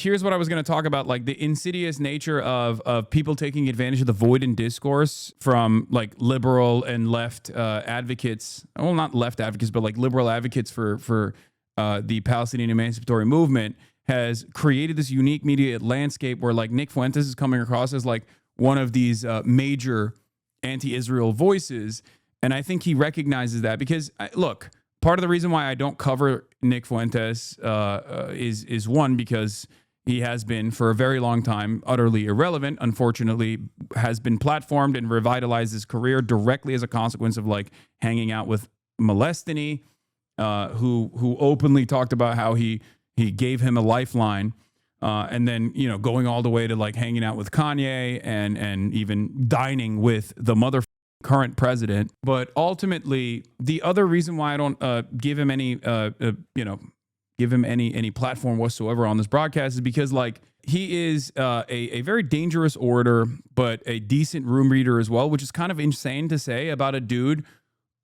here's what I was going to talk about, like the insidious nature of people taking advantage of the void in discourse from like liberal and left advocates. Well, not left advocates, but like liberal advocates for the Palestinian emancipatory movement, has created this unique media landscape where like Nick Fuentes is coming across as like one of these major anti-Israel voices. And I think he recognizes that because, look, part of the reason why I don't cover Nick Fuentes is one, because he has been for a very long time utterly irrelevant, unfortunately, has been platformed and revitalized his career directly as a consequence of like hanging out with Molestany, who openly talked about how he gave him a lifeline. And then, you know, going all the way to like hanging out with Kanye and even dining with the current president. But ultimately, the other reason why I don't give him any, any platform whatsoever on this broadcast is because like he is a very dangerous orator, but a decent room reader as well, which is kind of insane to say about a dude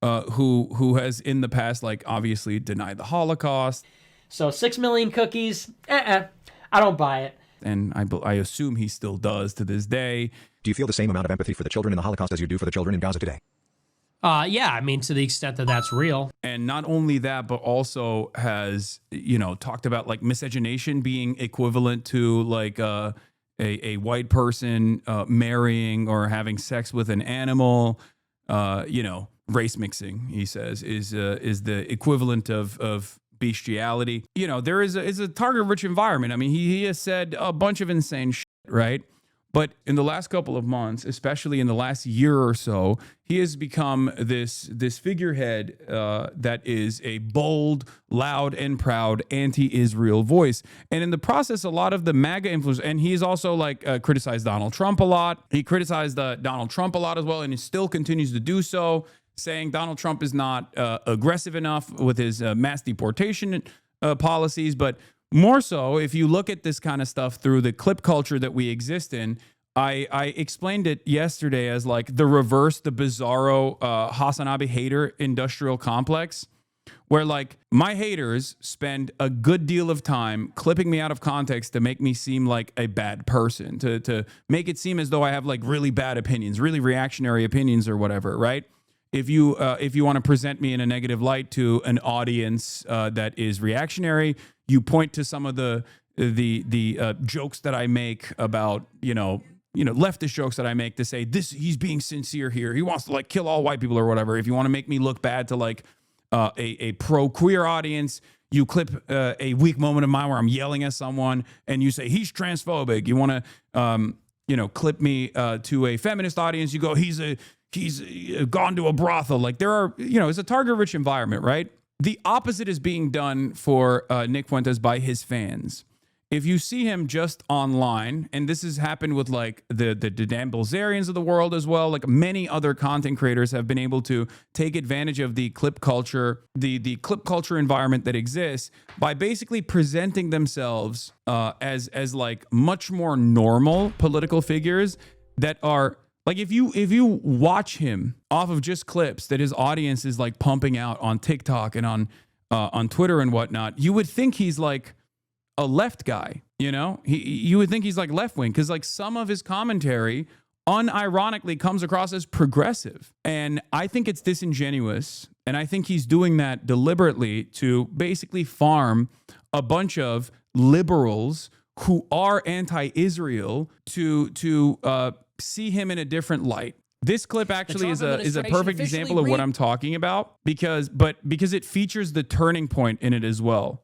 who has in the past like obviously denied the Holocaust. So 6 million cookies, I don't buy it. And I assume he still does to this day. Do you feel the same amount of empathy for the children in the Holocaust as you do for the children in Gaza today? Yeah, I mean, to the extent that that's real. And not only that, but also has, you know, talked about like miscegenation being equivalent to like a white person marrying or having sex with an animal. You know, race mixing, he says, is the equivalent of bestiality. You know, there is a target-rich environment. I mean, he has said a bunch of insane shit, right? But in the last couple of months, especially in the last year or so, he has become this figurehead that is a bold, loud, and proud anti-Israel voice. And in the process, a lot of the MAGA influencers, and he's also like criticized Donald Trump a lot. He criticized Donald Trump a lot as well, and he still continues to do so, saying Donald Trump is not aggressive enough with his mass deportation policies. But more so, if you look at this kind of stuff through the clip culture that we exist in, I explained it yesterday as like the bizarro HasanAbi hater industrial complex, where like my haters spend a good deal of time clipping me out of context to make me seem like a bad person, to make it seem as though I have like really bad opinions, really reactionary opinions or whatever, right? If you want to present me in a negative light to an audience that is reactionary, you point to some of the jokes that I make about, you know, leftist jokes that I make to say this, he's being sincere here. He wants to like kill all white people or whatever. If you want to make me look bad to like a pro-queer audience, you clip a weak moment of mine where I'm yelling at someone and you say he's transphobic. You want to clip me to a feminist audience. You go, he's gone to a brothel. Like there are, it's a target-rich environment, right? The opposite is being done for Nick Fuentes by his fans. If you see him just online, and this has happened with like the Dan Bilzerians of the world as well, like many other content creators have been able to take advantage of the clip culture, the clip culture environment that exists by basically presenting themselves as like much more normal political figures that are like, if you watch him off of just clips that his audience is like pumping out on TikTok and on Twitter and whatnot, you would think he's like a left guy, you would think he's like left wing, because like some of his commentary unironically comes across as progressive. And I think it's disingenuous. And I think he's doing that deliberately to basically farm a bunch of liberals who are anti-Israel to see him in a different light. This clip actually is a perfect example of what I'm talking about because it features the turning point in it as well.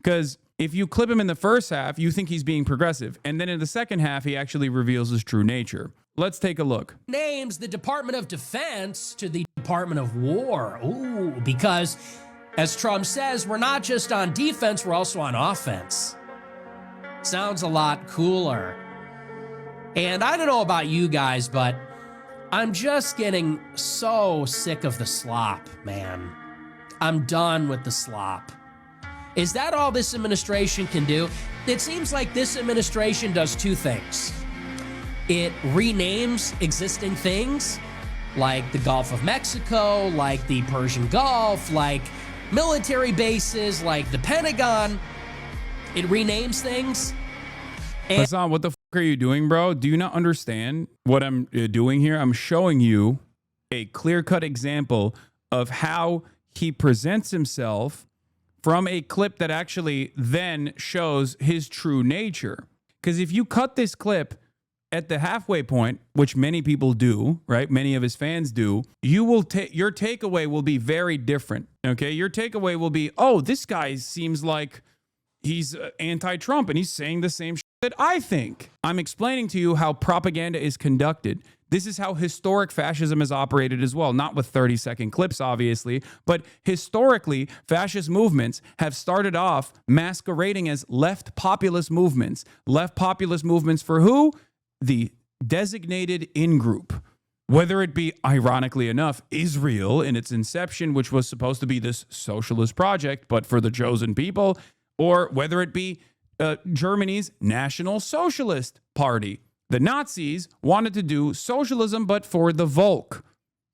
Because if you clip him in the first half, you think he's being progressive. And then in the second half, he actually reveals his true nature. Let's take a look. Names the Department of Defense to the Department of War. Ooh, because as Trump says, we're not just on defense, we're also on offense. Sounds a lot cooler. And I don't know about you guys, but I'm just getting so sick of the slop, man. I'm done with the slop. Is that all this administration can do? It seems like this administration does two things. It renames existing things, like the Gulf of Mexico, like the Persian Gulf, like military bases, like the Pentagon. It renames things, Hasan, what the fuck are you doing, bro? Do you not understand what I'm doing here? I'm showing you a clear-cut example of how he presents himself from a clip that actually then shows his true nature. Because if you cut this clip at the halfway point, which many people do, right? Many of his fans do, you will your takeaway will be very different. Okay, your takeaway will be, oh, this guy seems like he's anti-Trump and he's saying the same shit that I think. I'm explaining to you how propaganda is conducted. This is how historic fascism has operated as well, not with 30-second clips, obviously, but historically, fascist movements have started off masquerading as left populist movements. Left populist movements for who? The designated in-group. Whether it be, ironically enough, Israel in its inception, which was supposed to be this socialist project, but for the chosen people, or whether it be Germany's National Socialist Party. The Nazis wanted to do socialism, but for the Volk,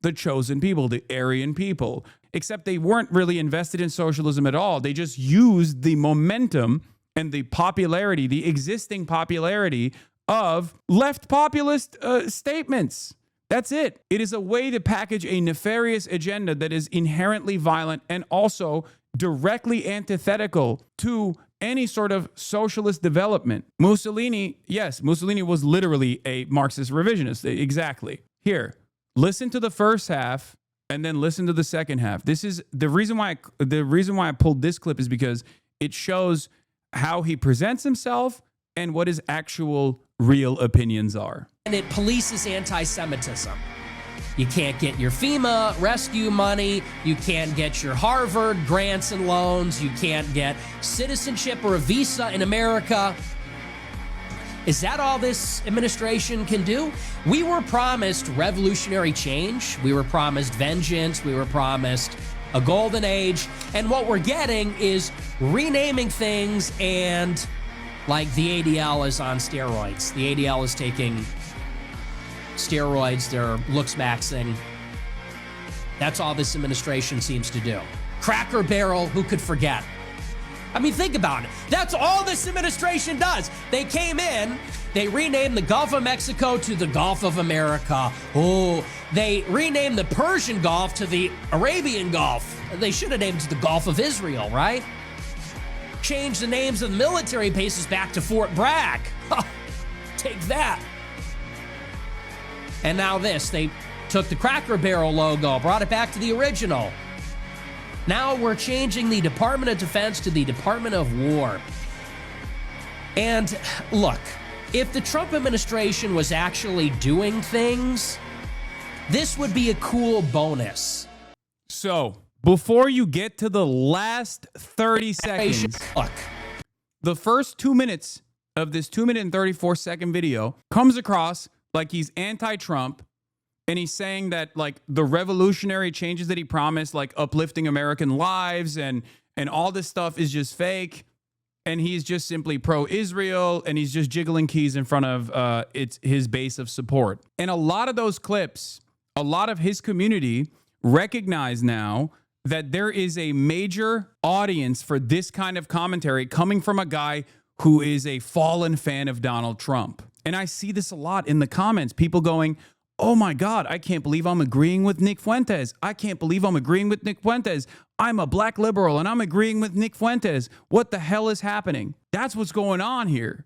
the chosen people, the Aryan people. Except they weren't really invested in socialism at all. They just used the momentum and the popularity, the existing popularity of left populist statements. That's it. It is a way to package a nefarious agenda that is inherently violent and also directly antithetical to any sort of socialist development. Mussolini, yes, Mussolini was literally a Marxist revisionist. Exactly. Here, listen to the first half and then listen to the second half. This is the reason why I pulled this clip is because it shows how he presents himself and what his actual real opinions are. And it polices anti-Semitism. You can't get your FEMA rescue money. You can't get your Harvard grants and loans. You can't get citizenship or a visa in America. Is that all this administration can do? We were promised revolutionary change. We were promised vengeance. We were promised a golden age. And what we're getting is renaming things, and like the ADL is on steroids. The ADL is taking steroids, they're looks maxing. That's all this administration seems to do. Cracker Barrel, who could forget? I mean, think about it. That's all this administration does. They came in, they renamed the Gulf of Mexico to the Gulf of America. Oh, they renamed the Persian Gulf to the Arabian Gulf. They should have named it the Gulf of Israel, right? Changed the names of the military bases back to Fort Bragg. Take that. And now this, they took the Cracker Barrel logo, brought it back to the original. Now we're changing the Department of Defense to the Department of War. And look, if the Trump administration was actually doing things, this would be a cool bonus. So, before you get to the last 30 seconds, look, the first 2 minutes of this 2-minute and 34-second video comes across like he's anti-Trump, and he's saying that like the revolutionary changes that he promised, like uplifting American lives and all this stuff is just fake, and he's just simply pro-Israel, and he's just jiggling keys in front of his base of support. And a lot of those clips, a lot of his community recognize now that there is a major audience for this kind of commentary coming from a guy who is a fallen fan of Donald Trump. And I see this a lot in the comments. People going, oh my God, I can't believe I'm agreeing with Nick Fuentes. I can't believe I'm agreeing with Nick Fuentes. I'm a black liberal and I'm agreeing with Nick Fuentes. What the hell is happening? That's what's going on here.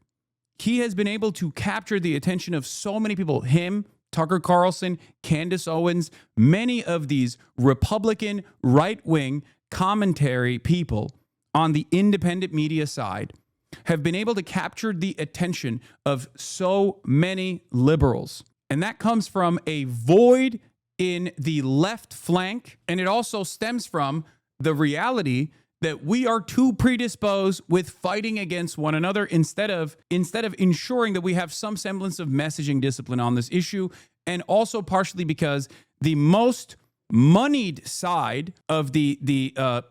He has been able to capture the attention of so many people. Him, Tucker Carlson, Candace Owens, many of these Republican right-wing commentary people on the independent media side have been able to capture the attention of so many liberals. And that comes from a void in the left flank. And it also stems from the reality that we are too predisposed with fighting against one another instead of ensuring that we have some semblance of messaging discipline on this issue. And also partially because the most moneyed side of the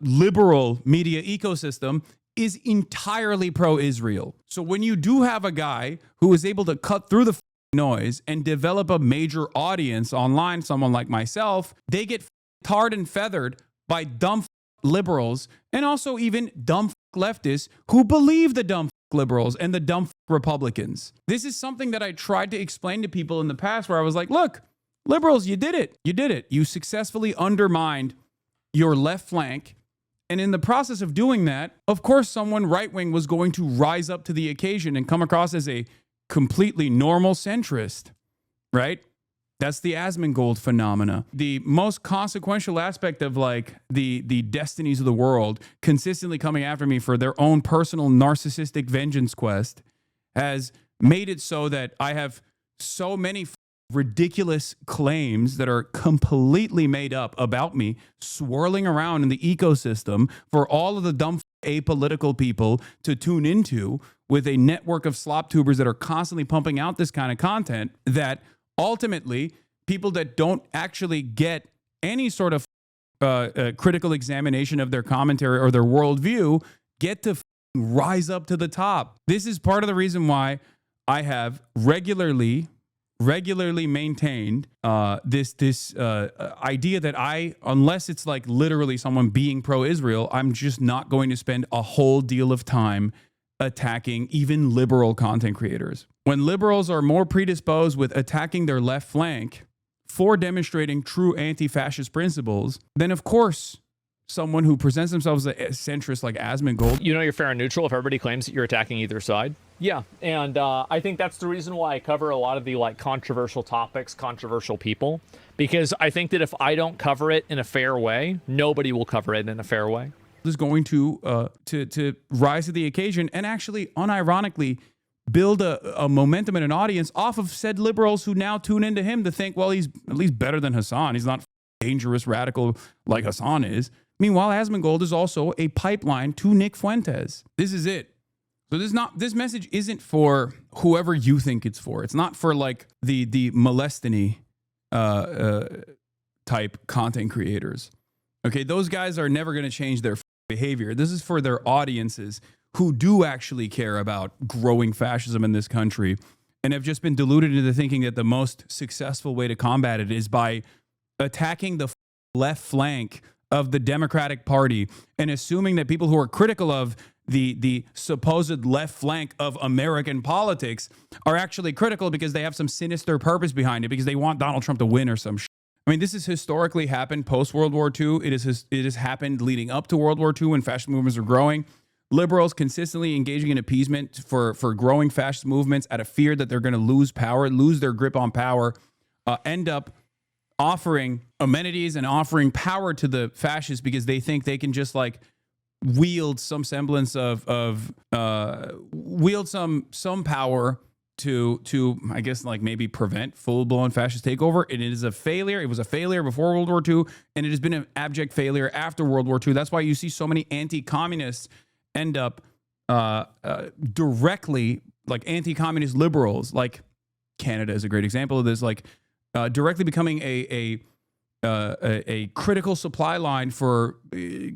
liberal media ecosystem is entirely pro-Israel. So when you do have a guy who is able to cut through the noise and develop a major audience online, someone like myself, they get tarred and feathered by dumb liberals and also even dumb leftists who believe the dumb liberals and the dumb Republicans. This is something that I tried to explain to people in the past where I was like, look, liberals, you did it. You did it. You successfully undermined your left flank. And in the process of doing that, of course, someone right-wing was going to rise up to the occasion and come across as a completely normal centrist, right? That's the Asmongold phenomena. The most consequential aspect of like the destinies of the world consistently coming after me for their own personal narcissistic vengeance quest has made it so that I have so many ridiculous claims that are completely made up about me swirling around in the ecosystem for all of the dumb apolitical people to tune into with a network of slop tubers that are constantly pumping out this kind of content that ultimately people that don't actually get any sort of critical examination of their commentary or their worldview get to rise up to the top. This is part of the reason why I have regularly maintained this idea that unless it's like literally someone being pro-Israel, I'm just not going to spend a whole deal of time attacking even liberal content creators. When liberals are more predisposed with attacking their left flank for demonstrating true anti-fascist principles, then of course someone who presents themselves as a centrist like Asmongold. You know you're fair and neutral if everybody claims that you're attacking either side. Yeah, and I think that's the reason why I cover a lot of the like controversial topics, controversial people, because I think that if I don't cover it in a fair way, nobody will cover it in a fair way. Is going to rise to the occasion and actually unironically build a momentum and an audience off of said liberals who now tune into him to think, well, he's at least better than Hasan. He's not dangerous radical like Hasan is. Meanwhile, Asmongold is also a pipeline to Nick Fuentes. This is it. So this message isn't for whoever you think it's for. It's not for like the molestiny type content creators. Okay, those guys are never going to change their behavior. This is for their audiences who do actually care about growing fascism in this country and have just been deluded into thinking that the most successful way to combat it is by attacking the left flank of the Democratic Party and assuming that people who are critical of the supposed left flank of American politics are actually critical because they have some sinister purpose behind it, because they want Donald Trump to win or some shit. I mean, this has historically happened post-World War II. It has happened leading up to World War II when fascist movements were growing. Liberals consistently engaging in appeasement for growing fascist movements out of fear that they're going to lose power, lose their grip on power, end up offering amenities and offering power to the fascists because they think they can just like wield some semblance of wield some power to I guess like maybe prevent full-blown fascist takeover. And it is a failure. It was a failure before World War II, and it has been an abject failure after World War II. That's why you see so many anti-communists end up directly, like anti-communist liberals, like Canada is a great example of this, like directly becoming a critical supply line for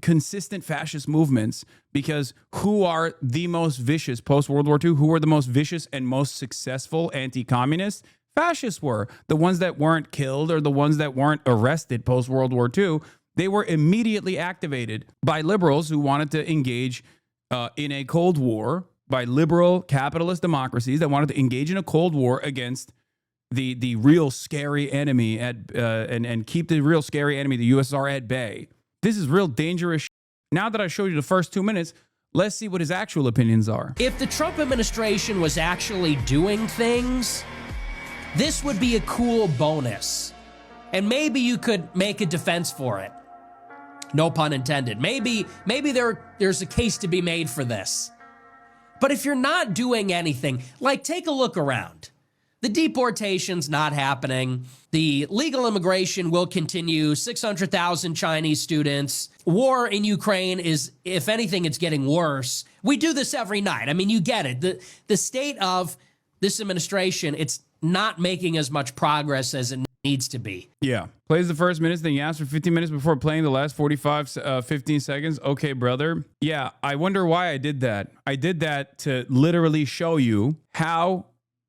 consistent fascist movements, because who are the most vicious post-World War II? Who were the most vicious and most successful anti-communists? Fascists were. The ones that weren't killed or the ones that weren't arrested post-World War II, they were immediately activated by liberals who wanted to engage in a Cold War, by liberal capitalist democracies that wanted to engage in a Cold War against the real scary enemy and keep the real scary enemy, the USSR, at bay. This is real dangerous shit. Now that I showed you the first 2 minutes, let's see what his actual opinions are. If the Trump administration was actually doing things, this would be a cool bonus. And maybe you could make a defense for it. No pun intended. Maybe there's a case to be made for this. But if you're not doing anything, like take a look around. The deportation's not happening. The legal immigration will continue. 600,000 Chinese students. War in Ukraine is, if anything, it's getting worse. We do this every night. I mean, you get it. The state of this administration, it's not making as much progress as it needs to be. Yeah. Plays the first minutes, then you ask for 15 minutes before playing the last 15 seconds. Okay, brother. Yeah, I wonder why I did that. I did that to literally show you how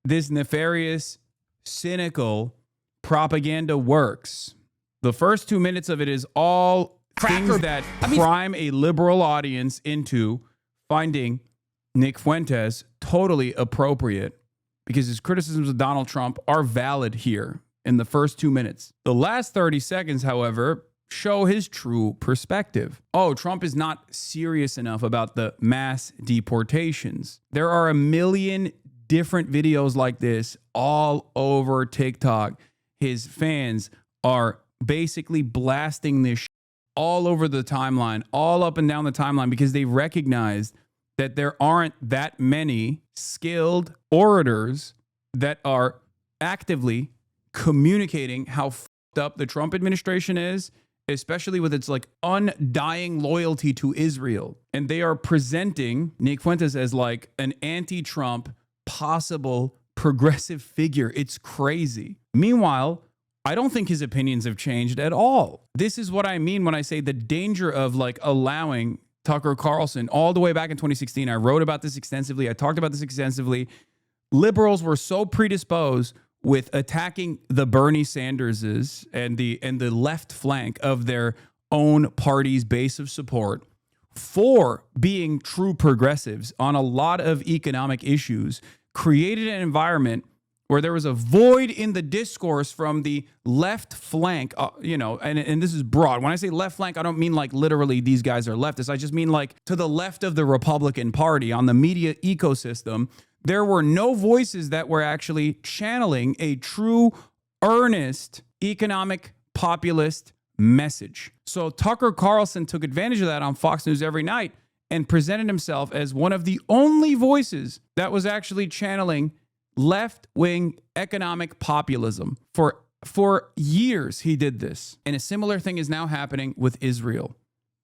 this nefarious, cynical propaganda works. The first 2 minutes of it is all things that prime a liberal audience into finding Nick Fuentes, totally appropriate because his criticisms of Donald Trump are valid here in the first 2 minutes. The last 30 seconds, however, show his true perspective. Oh, Trump is not serious enough about the mass deportations. There are a million different videos like this all over TikTok. His fans are basically blasting this all over the timeline, all up and down the timeline, because they recognized that there aren't that many skilled orators that are actively communicating how fucked up the Trump administration is, especially with its like undying loyalty to Israel. And they are presenting Nick Fuentes as like an anti-Trump possible progressive figure. It's crazy. Meanwhile, I don't think his opinions have changed at all. This is what I mean when I say the danger of like allowing Tucker Carlson all the way back in 2016. I wrote about this extensively. I talked about this extensively. Liberals were so predisposed with attacking the Bernie Sanderses and the left flank of their own party's base of support for being true progressives on a lot of economic issues, created an environment where there was a void in the discourse from the left flank, and this is broad. When I say left flank, I don't mean like literally these guys are leftists. I just mean like to the left of the Republican Party on the media ecosystem. There were no voices that were actually channeling a true, earnest economic populist message. So Tucker Carlson took advantage of that on Fox News every night and presented himself as one of the only voices that was actually channeling left-wing economic populism. For years, he did this. And a similar thing is now happening with Israel.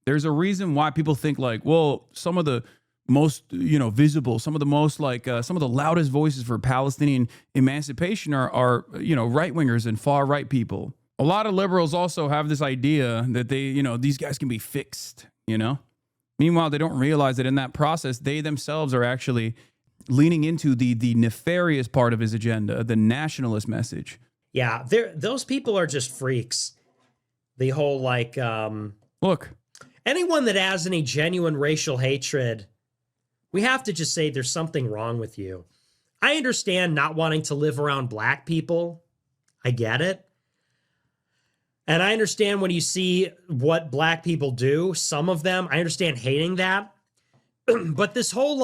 There's a reason why people think like, well, some of the most, visible, some of the most like, some of the loudest voices for Palestinian emancipation are right-wingers and far-right people. A lot of liberals also have this idea that these guys can be fixed, Meanwhile, they don't realize that in that process, they themselves are actually leaning into the nefarious part of his agenda, the nationalist message. Yeah, those people are just freaks. The whole look, anyone that has any genuine racial hatred, we have to just say there's something wrong with you. I understand not wanting to live around black people. I get it. And I understand when you see what black people do, some of them, I understand hating that. But this whole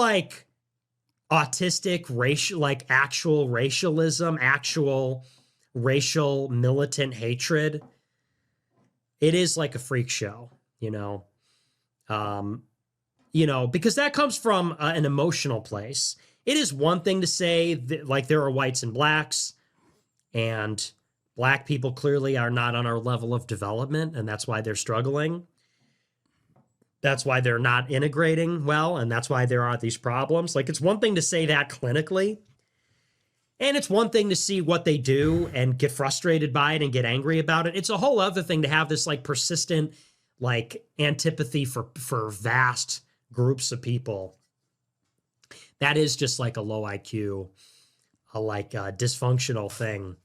autistic racial, actual racialism, actual racial militant hatred, it is like a freak show, because that comes from an emotional place. It is one thing to say that, there are whites and blacks, and black people clearly are not on our level of development, and that's why they're struggling. That's why they're not integrating well, and that's why there are these problems. It's one thing to say that clinically, and it's one thing to see what they do and get frustrated by it and get angry about it. It's a whole other thing to have this persistent antipathy for vast groups of people. That is just a low IQ, a dysfunctional thing.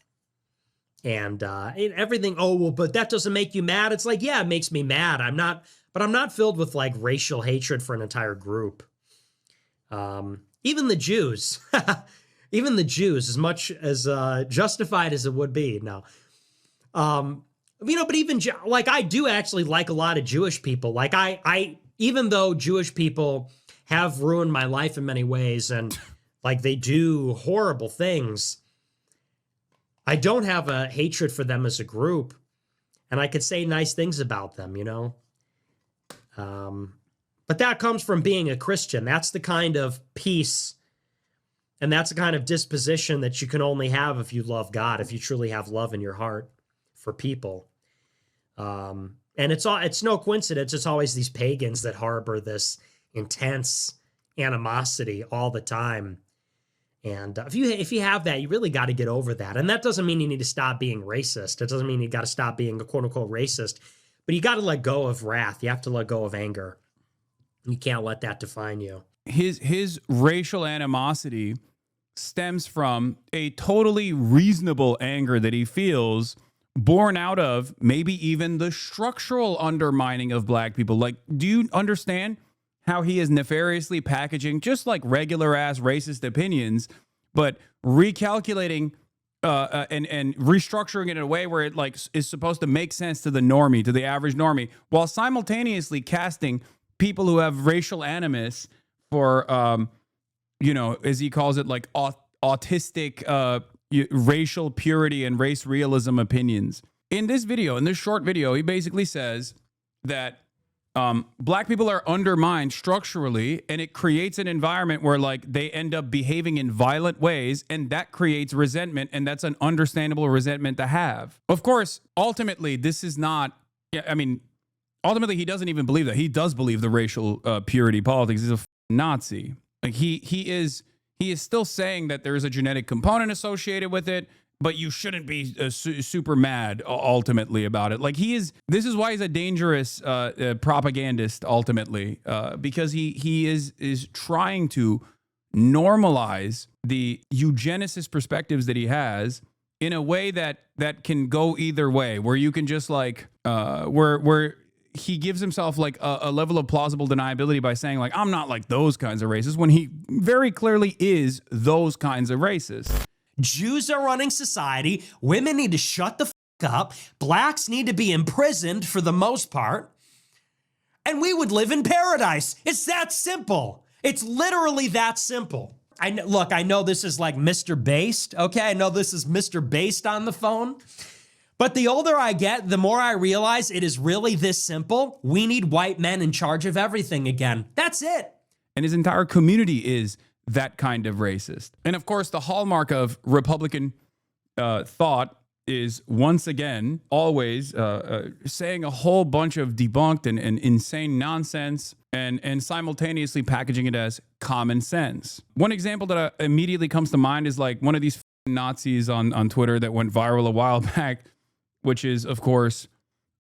And everything, but that doesn't make you mad. It's yeah, it makes me mad. I'm not filled with racial hatred for an entire group. Even the Jews, as much as justified as it would be. No. But even I do actually like a lot of Jewish people. I even though Jewish people have ruined my life in many ways and they do horrible things, I don't have a hatred for them as a group, and I could say nice things about them, But that comes from being a Christian. That's the kind of peace, and that's the kind of disposition that you can only have if you love God, if you truly have love in your heart for people. And it's no coincidence. It's always these pagans that harbor this intense animosity all the time. And if you have that, you really got to get over that. And that doesn't mean you need to stop being racist. It doesn't mean you got to stop being a quote unquote racist, but you got to let go of wrath. You have to let go of anger. You can't let that define you. His racial animosity stems from a totally reasonable anger that he feels born out of maybe even the structural undermining of black people. Do you understand how he is nefariously packaging just like regular ass racist opinions, but recalculating and restructuring it in a way where it like is supposed to make sense to the normie, to the average normie, while simultaneously casting people who have racial animus for, as he calls it, like autistic racial purity and race realism opinions. In this video, in this short video, he basically says that black people are undermined structurally, and it creates an environment where like they end up behaving in violent ways, and that creates resentment, and that's an understandable resentment to have. Of course, ultimately, this is not, ultimately, he doesn't even believe that. He does believe the racial purity politics. He's a Nazi. Like he is still saying that there is a genetic component associated with it, but you shouldn't be super mad ultimately about it. Like this is why he's a dangerous propagandist ultimately, because he is trying to normalize the eugenicist perspectives that he has in a way that can go either way, where you can just like, where he gives himself like a level of plausible deniability by saying like, I'm not like those kinds of racists, when he very clearly is those kinds of racists. Jews are running society. Women need to shut the fuck up. Blacks need to be imprisoned for the most part. And we would live in paradise. It's that simple. It's literally that simple. Look, I know this is like Mr. Based, okay? I know this is Mr. Based on the phone. But the older I get, the more I realize it is really this simple. We need white men in charge of everything again. That's it. And his entire community is that kind of racist. And of course, the hallmark of Republican thought is once again, always saying a whole bunch of debunked and insane nonsense and simultaneously packaging it as common sense. One example that immediately comes to mind is like one of these Nazis on Twitter that went viral a while back, which is, of course,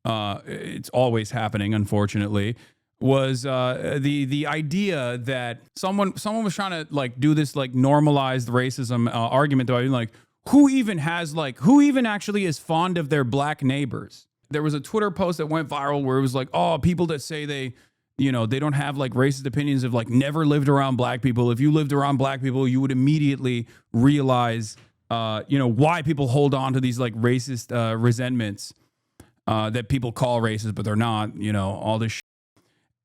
it's always happening, unfortunately, was the idea that someone was trying to like do this like normalized racism argument, though, like who even actually is fond of their black neighbors. There was a Twitter post that went viral where it was like, oh, people that say they don't have like racist opinions have like never lived around black people. If you lived around black people, you would immediately realize why people hold on to these like racist resentments that people call racist, but they're not, all this shit.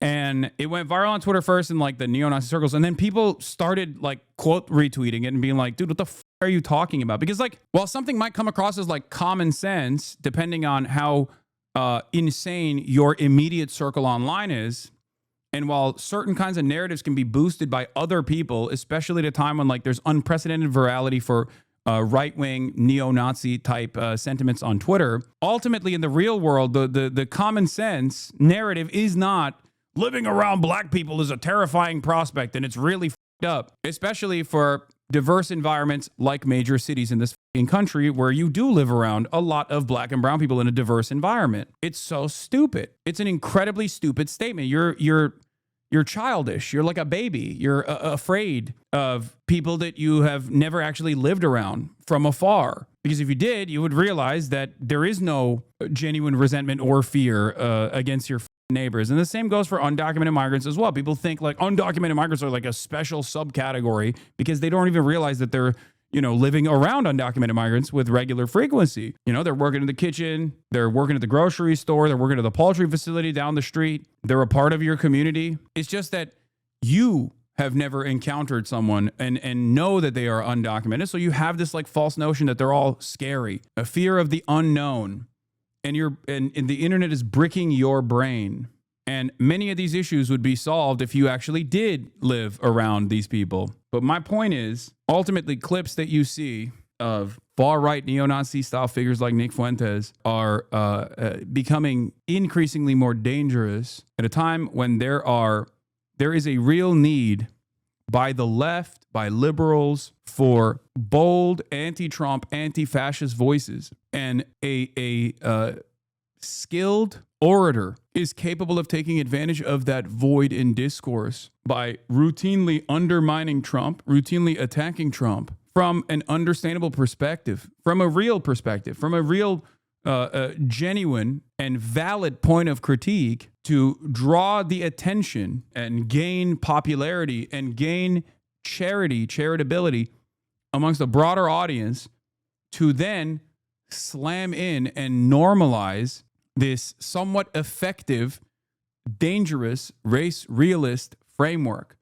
And it went viral on Twitter first in like the neo-Nazi circles. And then people started like quote retweeting it and being like, dude, what the f are you talking about? Because like, while something might come across as like common sense, depending on how insane your immediate circle online is, and while certain kinds of narratives can be boosted by other people, especially at a time when like there's unprecedented virality for right-wing neo-Nazi type sentiments on Twitter, ultimately in the real world, the common sense narrative is not living around black people is a terrifying prospect and it's really f***ed up, especially for diverse environments like major cities in this f***ing country where you do live around a lot of black and brown people in a diverse environment. It's so stupid. It's an incredibly stupid statement. You're childish. You're like a baby. You're afraid of people that you have never actually lived around from afar. Because if you did, you would realize that there is no genuine resentment or fear against your neighbors. And the same goes for undocumented migrants as well. People think like undocumented migrants are like a special subcategory because they don't even realize that they're living around undocumented migrants with regular frequency. They're working in the kitchen, they're working at the grocery store, they're working at the poultry facility down the street. They're a part of your community. It's just that you have never encountered someone and know that they are undocumented. So you have this like false notion that they're all scary, a fear of the unknown. And the internet is bricking your brain. And many of these issues would be solved if you actually did live around these people. But my point is, ultimately, clips that you see of far-right neo-Nazi style figures like Nick Fuentes are becoming increasingly more dangerous at a time when there is a real need by the left, by liberals, for bold anti-Trump, anti-fascist voices. And a skilled orator is capable of taking advantage of that void in discourse by routinely undermining Trump, routinely attacking Trump from an understandable perspective, from a real genuine and valid point of critique to draw the attention and gain popularity and gain charitability amongst a broader audience, to then slam in and normalize this somewhat effective, dangerous race realist framework.